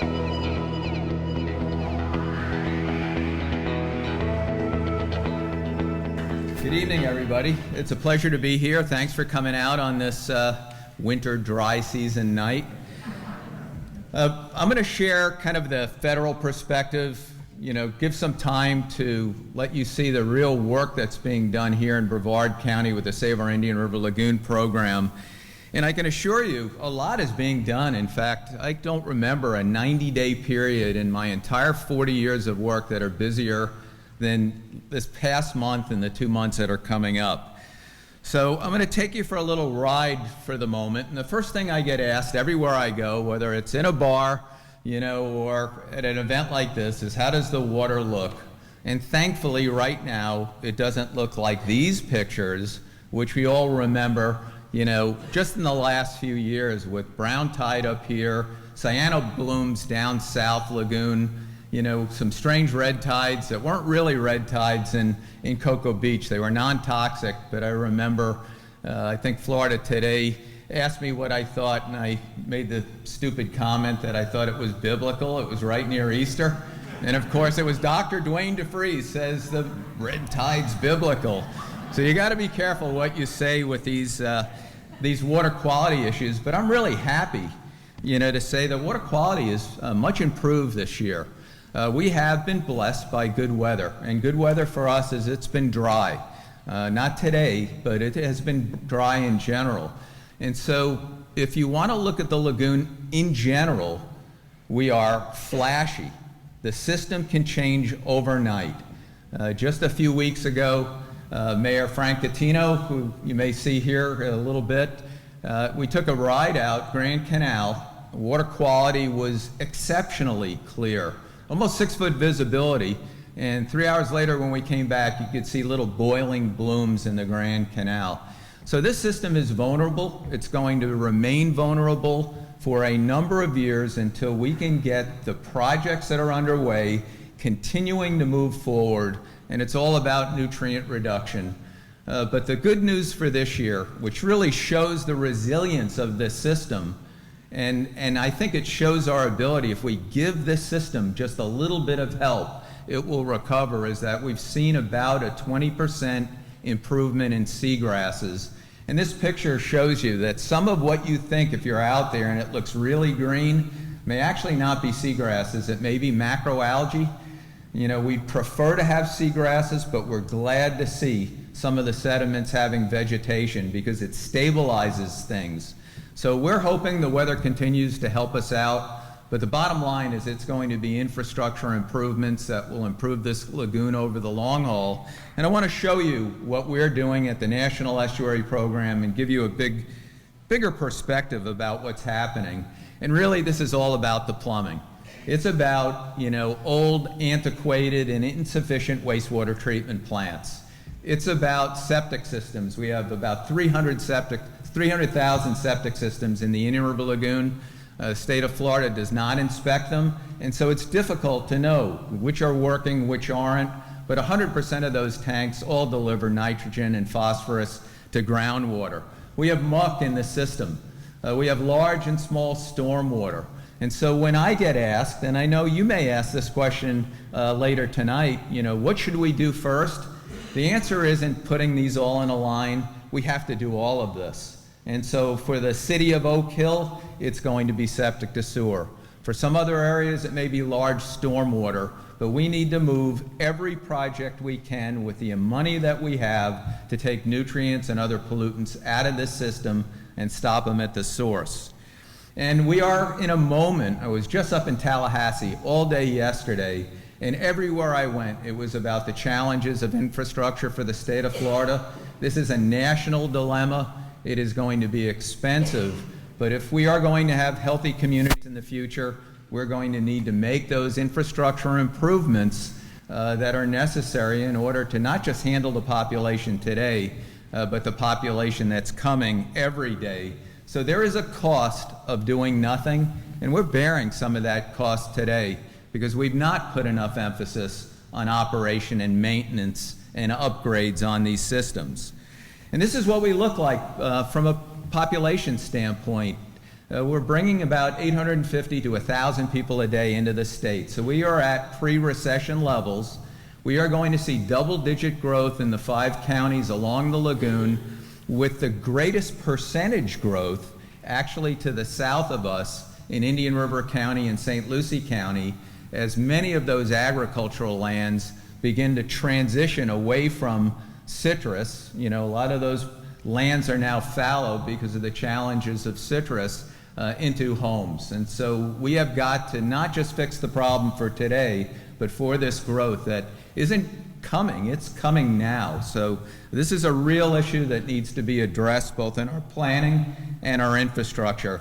Good evening, everybody. It's a pleasure to be here. Thanks for coming out on this winter dry season night. I'm going to share kind of the federal perspective, give some time to let you see the real work that's being done here in Brevard County with the Save Our Indian River Lagoon program. And I can assure you, a lot is being done. In fact, I don't remember a 90-day period in my entire 40 years of work that are busier than this past month and the 2 months that are coming up. So I'm going to take you for a little ride for the moment. And the first thing I get asked everywhere I go, whether it's in a bar, or at an event like this, is how does the water look? And thankfully, right now, it doesn't look like these pictures, which we all remember, just in the last few years with brown tide up here, cyano blooms down South Lagoon, some strange red tides that weren't really red tides in Cocoa Beach. They were non-toxic, but I remember, I think Florida Today asked me what I thought, and I made the stupid comment that I thought it was biblical. It was right near Easter. And of course, it was Dr. Duane De Freese says the red tide's biblical. So you got to be careful what you say with these water quality issues. But I'm really happy, to say that water quality is much improved this year. We have been blessed by good weather, and good weather for us is it's been dry. Not today, but it has been dry in general. And so if you want to look at the lagoon in general, we are flashy. The system can change overnight. Just a few weeks ago, Mayor Frank Gattino, who you may see here a little bit, we took a ride out Grand Canal. Water quality was exceptionally clear. Almost 6-foot visibility, and 3 hours later when we came back, you could see little boiling blooms in the Grand Canal. So this system is vulnerable. It's going to remain vulnerable for a number of years until we can get the projects that are underway continuing to move forward, and it's all about nutrient reduction. But the good news for this year, which really shows the resilience of this system, and I think it shows our ability, if we give this system just a little bit of help, it will recover, is that we've seen about a 20% improvement in seagrasses. And this picture shows you that some of what you think, if you're out there and it looks really green, may actually not be seagrasses. It may be macroalgae. We'd prefer to have seagrasses, but we're glad to see some of the sediments having vegetation because it stabilizes things. So we're hoping the weather continues to help us out, but the bottom line is it's going to be infrastructure improvements that will improve this lagoon over the long haul. And I want to show you what we're doing at the National Estuary Program and give you a bigger perspective about what's happening. And really, this is all about the plumbing. It's about, old, antiquated, and insufficient wastewater treatment plants. It's about septic systems. We have about 300,000 septic systems in the Indian River Lagoon. The state of Florida does not inspect them, and so it's difficult to know which are working, which aren't, but 100% of those tanks all deliver nitrogen and phosphorus to groundwater. We have muck in the system. We have large and small stormwater. And so when I get asked, and I know you may ask this question later tonight, what should we do first? The answer isn't putting these all in a line. We have to do all of this. And so for the city of Oak Hill, it's going to be septic to sewer. For some other areas, it may be large stormwater, but we need to move every project we can with the money that we have to take nutrients and other pollutants out of this system and stop them at the source. And we are in a moment. I was just up in Tallahassee all day yesterday, and everywhere I went, it was about the challenges of infrastructure for the state of Florida. This is a national dilemma. It is going to be expensive, but if we are going to have healthy communities in the future, we're going to need to make those infrastructure improvements that are necessary in order to not just handle the population today, but the population that's coming every day. So there is a cost of doing nothing, and we're bearing some of that cost today because we've not put enough emphasis on operation and maintenance and upgrades on these systems. And this is what we look like from a population standpoint. we're bringing about 850 to 1,000 people a day into the state. So we are at pre-recession levels. We are going to see double-digit growth in the 5 counties along the lagoon, with the greatest percentage growth actually to the south of us in Indian River County and St. Lucie County, as many of those agricultural lands begin to transition away from citrus. You know, a lot of those lands are now fallow because of the challenges of citrus into homes. And so we have got to not just fix the problem for today, but for this growth that isn't coming, it's coming now. So this is a real issue that needs to be addressed both in our planning and our infrastructure.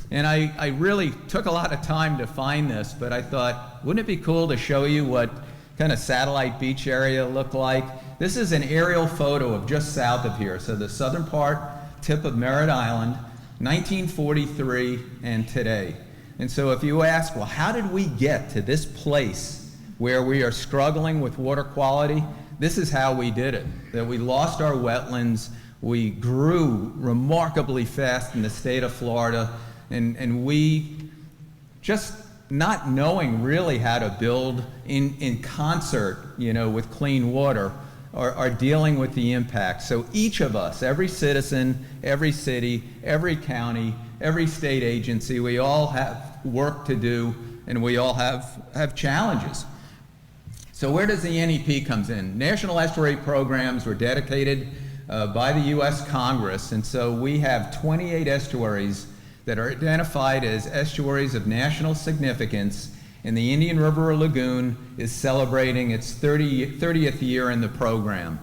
And I really took a lot of time to find this, but I thought, wouldn't it be cool to show you what kind of Satellite Beach area looked like? This is an aerial photo of just south of here. So the southern part, tip of Merritt Island, 1943 and today. And so if you ask, well, how did we get to this place where we are struggling with water quality? This is how we did it. That we lost our wetlands, we grew remarkably fast in the state of Florida, and we just not knowing really how to build in concert, you know, with clean water, are dealing with the impact. So each of us, every citizen, every city, every county, every state agency, we all have work to do, and we all have challenges. So where does the NEP comes in? National estuary programs were dedicated by the U.S. Congress, and so we have 28 estuaries that are identified as estuaries of national significance, and the Indian River Lagoon is celebrating its 30th year in the program.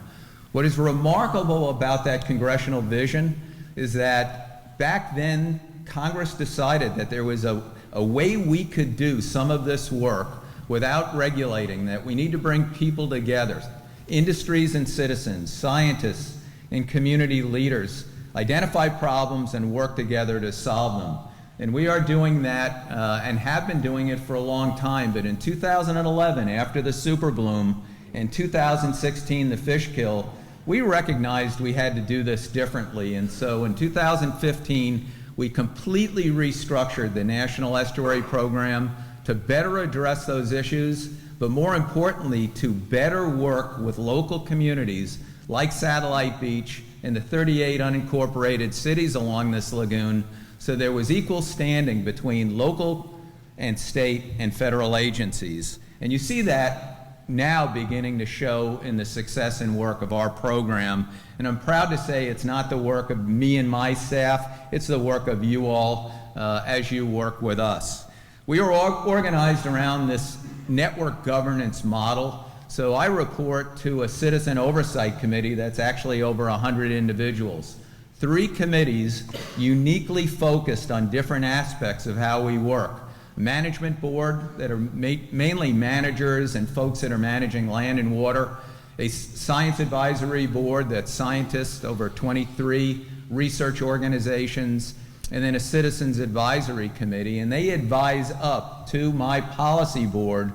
What is remarkable about that congressional vision is that back then Congress decided that there was a way we could do some of this work without regulating, that we need to bring people together, industries and citizens, scientists and community leaders, identify problems and work together to solve them. And we are doing that and have been doing it for a long time. But in 2011, after the super bloom, and 2016, the fish kill, we recognized we had to do this differently. And so in 2015, we completely restructured the National Estuary Program to better address those issues, but more importantly, to better work with local communities like Satellite Beach and the 38 unincorporated cities along this lagoon, so there was equal standing between local and state and federal agencies. And you see that now beginning to show in the success and work of our program. And I'm proud to say it's not the work of me and my staff, it's the work of you all as you work with us. We are organized around this network governance model. So I report to a citizen oversight committee that's actually over 100 individuals. 3 committees uniquely focused on different aspects of how we work. A management board that are mainly managers and folks that are managing land and water. A science advisory board that's scientists, over 23 research organizations, and then a citizens advisory committee. And they advise up to my policy board,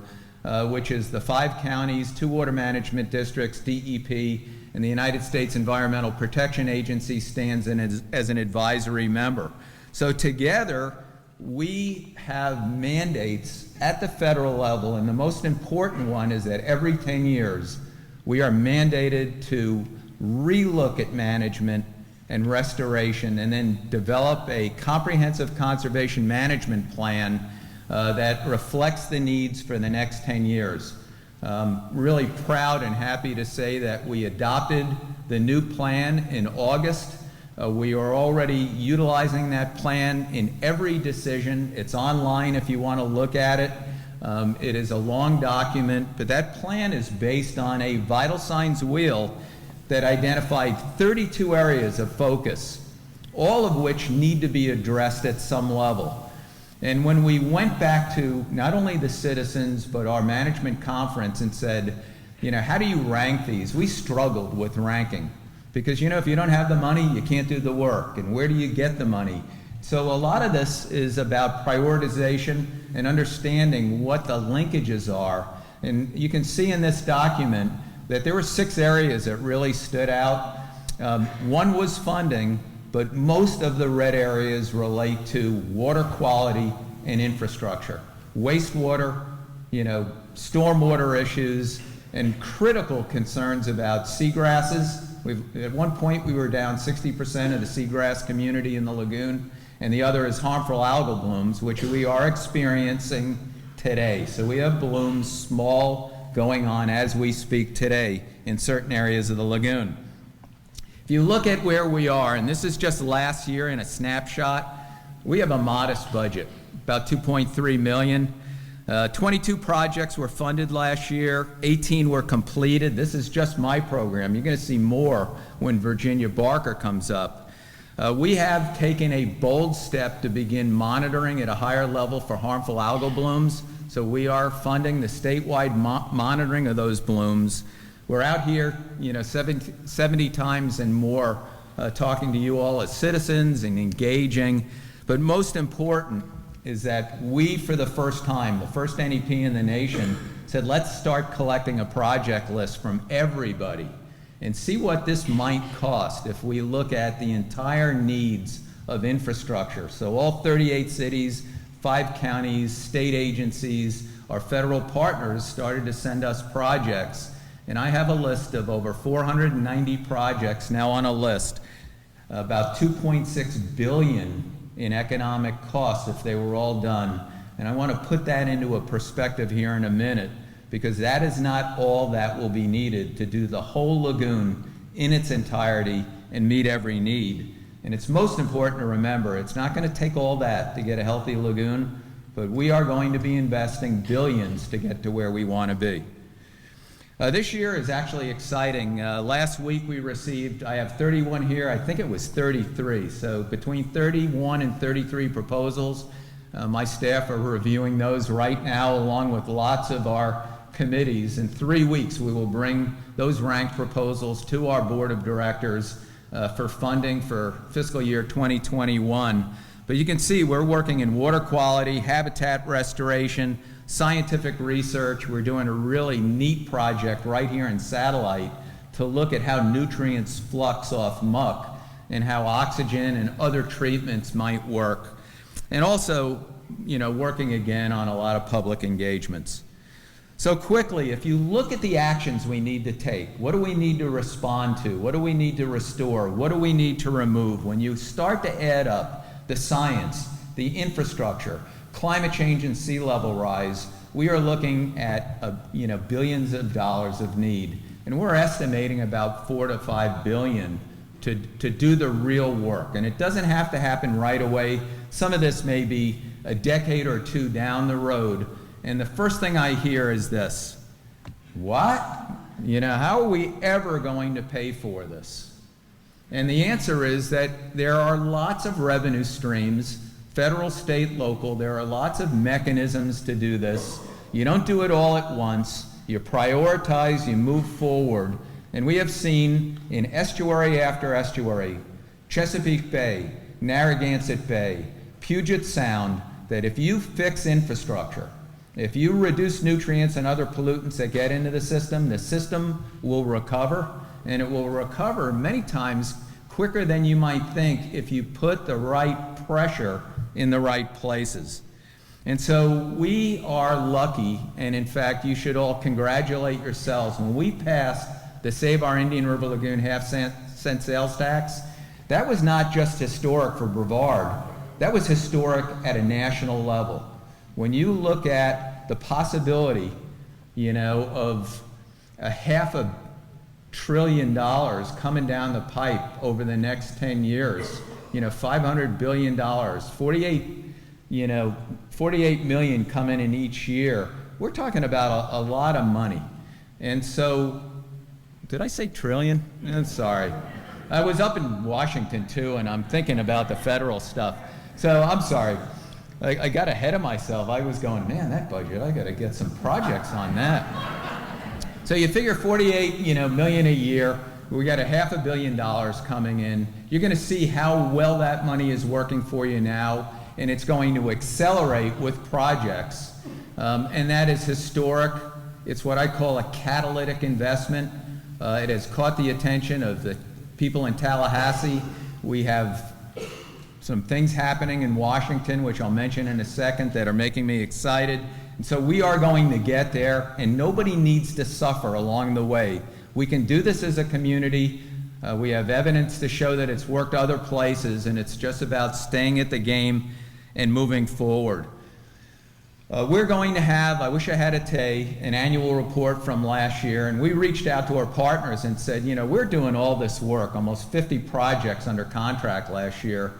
which is the 5 counties, 2 water management districts, DEP, and the United States Environmental Protection Agency stands in as an advisory member. So together, we have mandates at the federal level, and the most important one is that every 10 years, we are mandated to relook at management and restoration, and then develop a comprehensive conservation management plan that reflects the needs for the next 10 years. Really proud and happy to say that we adopted the new plan in August. We are already utilizing that plan in every decision. It's online if you want to look at it. It is a long document, but that plan is based on a vital signs wheel that identified 32 areas of focus, all of which need to be addressed at some level. And when we went back to not only the citizens, but our management conference and said, you know, how do you rank these? We struggled with ranking because, you know, if you don't have the money, you can't do the work. And where do you get the money? So a lot of this is about prioritization and understanding what the linkages are. And you can see in this document that there were 6 areas that really stood out. One was funding, but most of the red areas relate to water quality and infrastructure. Wastewater, stormwater issues, and critical concerns about seagrasses. At one point, we were down 60% of the seagrass community in the lagoon, and the other is harmful algal blooms, which we are experiencing today. So we have blooms, small, going on as we speak today in certain areas of the lagoon. If you look at where we are, and this is just last year in a snapshot, we have a modest budget, about $2.3 million. 22 projects were funded last year, 18 were completed. This is just my program. You're going to see more when Virginia Barker comes up. We have taken a bold step to begin monitoring at a higher level for harmful algal blooms. So we are funding the statewide monitoring of those blooms. We're out here, 70 times and more, talking to you all as citizens and engaging. But most important is that we, for the first time, the first NEP in the nation, said let's start collecting a project list from everybody and see what this might cost if we look at the entire needs of infrastructure. So all 38 cities, 5 counties, state agencies, our federal partners started to send us projects. And I have a list of over 490 projects now on a list, about $2.6 billion in economic costs if they were all done. And I want to put that into a perspective here in a minute, because that is not all that will be needed to do the whole lagoon in its entirety and meet every need. And it's most important to remember, it's not going to take all that to get a healthy lagoon, but we are going to be investing billions to get to where we want to be. This year is actually exciting. Last week we received, I have 31 here, I think it was 33. So between 31 and 33 proposals. My staff are reviewing those right now along with lots of our committees. In 3 weeks we will bring those ranked proposals to our board of directors for funding for fiscal year 2021. But you can see we're working in water quality, habitat restoration, scientific research. We're doing a really neat project right here in Satellite to look at how nutrients flux off muck and how oxygen and other treatments might work. And also, working again on a lot of public engagements. So quickly, if you look at the actions we need to take, what do we need to respond to? What do we need to restore? What do we need to remove? When you start to add up the science, the infrastructure, climate change and sea level rise, we are looking at billions of dollars of need. And we're estimating about $4 to $5 billion to do the real work. And it doesn't have to happen right away. Some of this may be a decade or two down the road. And the first thing I hear is this: what? How are we ever going to pay for this? And the answer is that there are lots of revenue streams, federal, state, local. There are lots of mechanisms to do this. You don't do it all at once. You prioritize, you move forward. And we have seen in estuary after estuary, Chesapeake Bay, Narragansett Bay, Puget Sound, that if you fix infrastructure, if you reduce nutrients and other pollutants that get into the system will recover, and it will recover many times quicker than you might think if you put the right pressure in the right places. And so we are lucky, and in fact, you should all congratulate yourselves. When we passed the Save Our Indian River Lagoon half-cent sales tax, that was not just historic for Brevard, that was historic at a national level. When you look at the possibility, of $500 billion coming down the pipe over the next 10 years, $500 billion, 48 million coming in each year. We're talking about a lot of money. And so, did I say trillion? I'm sorry. I was up in Washington too, and I'm thinking about the federal stuff. So I'm sorry. I got ahead of myself. I was going, man, that budget, I got to get some projects on that. So you figure 48 million a year. We got $500 million coming in. You're going to see how well that money is working for you now, and it's going to accelerate with projects. And that is historic. It's what I call a catalytic investment. It has caught the attention of the people in Tallahassee. We have some things happening in Washington, which I'll mention in a second, that are making me excited. And so we are going to get there, and nobody needs to suffer along the way. We can do this as a community. We have evidence to show that it's worked other places, and it's just about staying at the game and moving forward. We're going to have, I wish I had it today, an annual report from last year, and we reached out to our partners and said, you know, we're doing all this work, almost 50 projects under contract last year.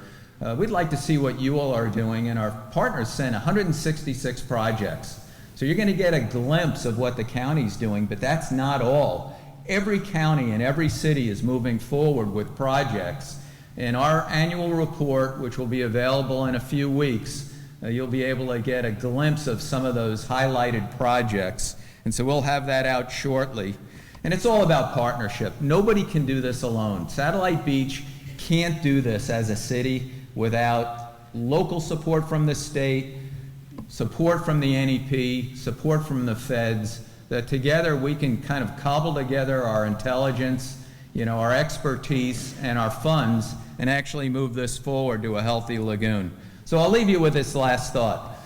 We'd like to see what you all are doing, and our partners sent 166 projects. So you're going to get a glimpse of what the county's doing, but that's not all. Every county and every city is moving forward with projects. In our annual report, which will be available in a few weeks, you'll be able to get a glimpse of some of those highlighted projects. And so we'll have that out shortly. And it's all about partnership. Nobody can do this alone. Satellite Beach can't do this as a city without local support from the state, support from the NEP, support from the feds, that together we can kind of cobble together our intelligence, you know, our expertise and our funds and actually move this forward to a healthy lagoon. So I'll leave you with this last thought.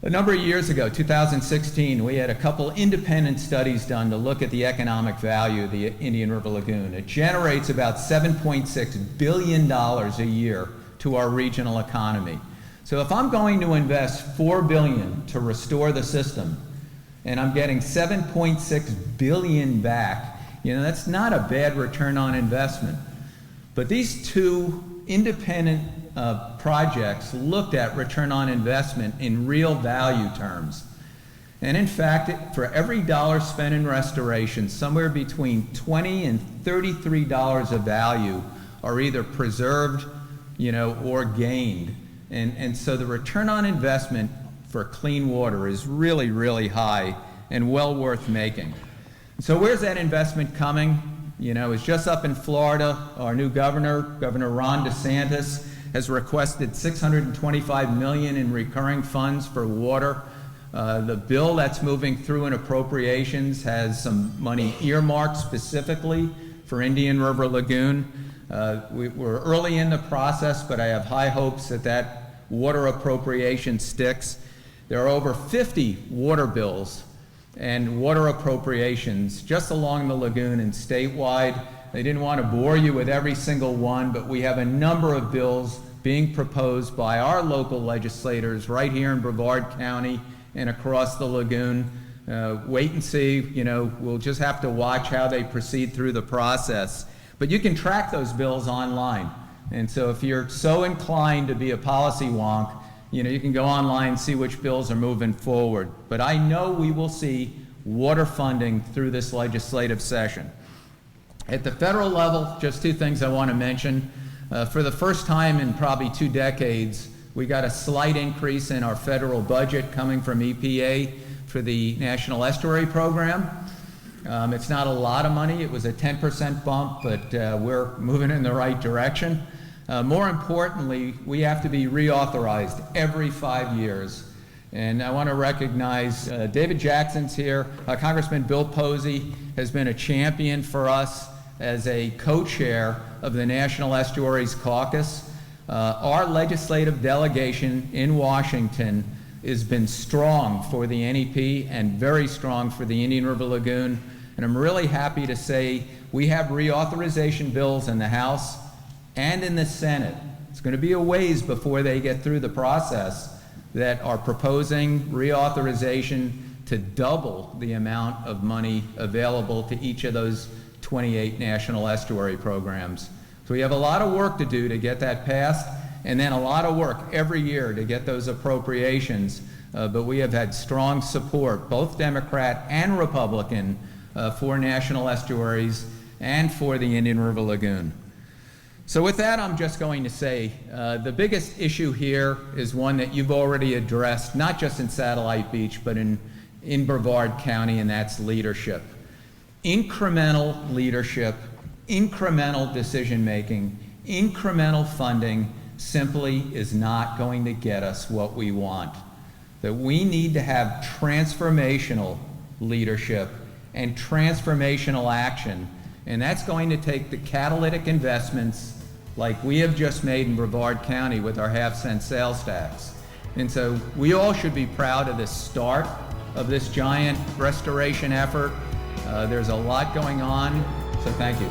A number of years ago, 2016, we had a couple independent studies done to look at the economic value of the Indian River Lagoon. It generates about $7.6 billion a year to our regional economy. So if I'm going to invest $4 billion to restore the system, and I'm getting $7.6 billion back, you know, that's not a bad return on investment. But these two independent projects looked at return on investment in real value terms. And in fact, for every dollar spent in restoration, somewhere between $20 and $33 of value are either preserved, you know, or gained. And so the return on investment for clean water is really, really high and well worth making. So where's that investment coming? You know, it's just up in Florida. Our new governor, Governor Ron DeSantis, has requested $625 million in recurring funds for water. The bill that's moving through in appropriations has some money earmarked specifically for Indian River Lagoon. We're early in the process, but I have high hopes that that water appropriation sticks. There are over 50 water bills and water appropriations just along the lagoon and statewide. They didn't want to bore you with every single one, but we have a number of bills being proposed by our local legislators right here in Brevard County and across the lagoon. Wait and see, you know, we'll just have to watch how they proceed through the process. But you can track those bills online. And so if you're so inclined to be a policy wonk, you know, you can go online and see which bills are moving forward. But I know we will see water funding through this legislative session. At the federal level, just two things I want to mention. For the first time in probably 2 decades, we got a slight increase in our federal budget coming from EPA for the National Estuary Program. It's not a lot of money. It was a 10% bump, but we're moving in the right direction. More importantly, we have to be reauthorized every 5 years. And I want to recognize David Jackson's here. Congressman Bill Posey has been a champion for us as a co-chair of the National Estuaries Caucus. Our legislative delegation in Washington has been strong for the NEP and very strong for the Indian River Lagoon. And I'm really happy to say we have reauthorization bills in the House and in the Senate. It's going to be a ways before they get through the process that are proposing reauthorization to double the amount of money available to each of those 28 national estuary programs. So we have a lot of work to do to get that passed, and then a lot of work every year to get those appropriations. But we have had strong support, both Democrat and Republican, for national estuaries and for the Indian River Lagoon. So with that, I'm just going to say the biggest issue here is one that you've already addressed, not just in Satellite Beach, but in Brevard County, and that's leadership. Incremental leadership, incremental decision-making, incremental funding simply is not going to get us what we want. That we need to have transformational leadership and transformational action, and that's going to take the catalytic investments like we have just made in Brevard County with our half-cent sales tax. And so we all should be proud of the start of this giant restoration effort. There's a lot going on, so thank you.